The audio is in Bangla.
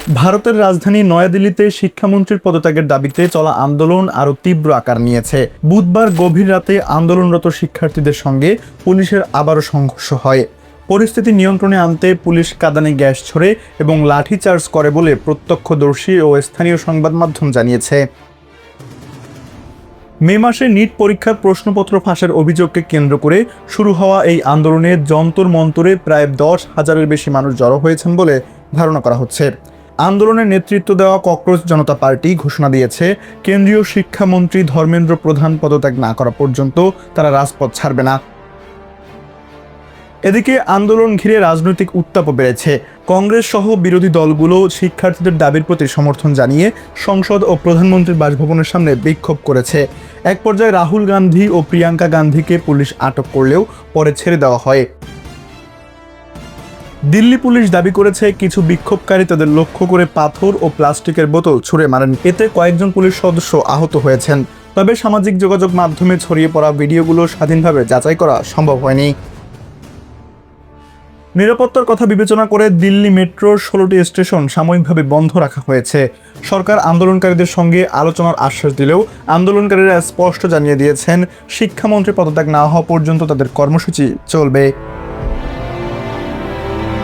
ভারতের রাজধানী নয়াদিল্লিতে শিক্ষামন্ত্রীর পদত্যাগের দাবিতে চলা আন্দোলন আরও তীব্র আকার নিয়েছে। বুধবার গভীর রাতে আন্দোলনরত শিক্ষার্থীদের সঙ্গে পুলিশের আবারও সংঘর্ষ হয়। পরিস্থিতি নিয়ন্ত্রণে আনতে পুলিশ কাঁদানে গ্যাস ছোড়ে এবং লাঠিচার্জ করে বলে প্রত্যক্ষদর্শী ও স্থানীয় সংবাদ মাধ্যম জানিয়েছে। মে মাসে নিট পরীক্ষার প্রশ্নপত্র ফাঁসের অভিযোগকে কেন্দ্র করে শুরু হওয়া এই আন্দোলনে যন্তর মন্তরে প্রায় 10,000-এর বেশি মানুষ জড়ো হয়েছেন বলে ধারণা করা হচ্ছে। আন্দোলনের নেতৃত্ব দেওয়া ককরোচ জনতা পার্টি ঘোষণা দিয়েছে, কেন্দ্রীয় শিক্ষামন্ত্রী ধর্মেন্দ্র প্রধান পদত্যাগ না করা পর্যন্ত তারা রাজপথ ছাড়বে না। এদিকে আন্দোলন ঘিরে রাজনৈতিক উত্তাপও বেড়েছে। কংগ্রেস সহ বিরোধী দলগুলো শিক্ষার্থীদের দাবির প্রতি সমর্থন জানিয়ে সংসদ ও প্রধানমন্ত্রীর বাসভবনের সামনে বিক্ষোভ করেছে। এক পর্যায়ে রাহুল গান্ধী ও প্রিয়াঙ্কা গান্ধীকে পুলিশ আটক করলেও পরে ছেড়ে দেওয়া হয়। দিল্লি পুলিশ দাবি করেছে, কিছু বিক্ষোভকারী তাদের লক্ষ্য করে পাথর ও প্লাস্টিকের বোতল ছুঁড়ে মারেন। এতে কয়েকজন পুলিশ সদস্য আহত হয়েছেন। তবে সামাজিক যোগাযোগ মাধ্যমে ছড়িয়ে পড়া ভিডিওগুলো স্বাধীনভাবে যাচাই করা সম্ভব হয়নি। নিরাপত্তার কথা বিবেচনা করে দিল্লি মেট্রোর 16টি স্টেশন সাময়িকভাবে বন্ধ রাখা হয়েছে। সরকার আন্দোলনকারীদের সঙ্গে আলোচনার আশ্বাস দিলেও আন্দোলনকারীরা স্পষ্ট জানিয়ে দিয়েছেন, শিক্ষামন্ত্রী পদত্যাগ না হওয়া পর্যন্ত তাদের কর্মসূচি চলবে।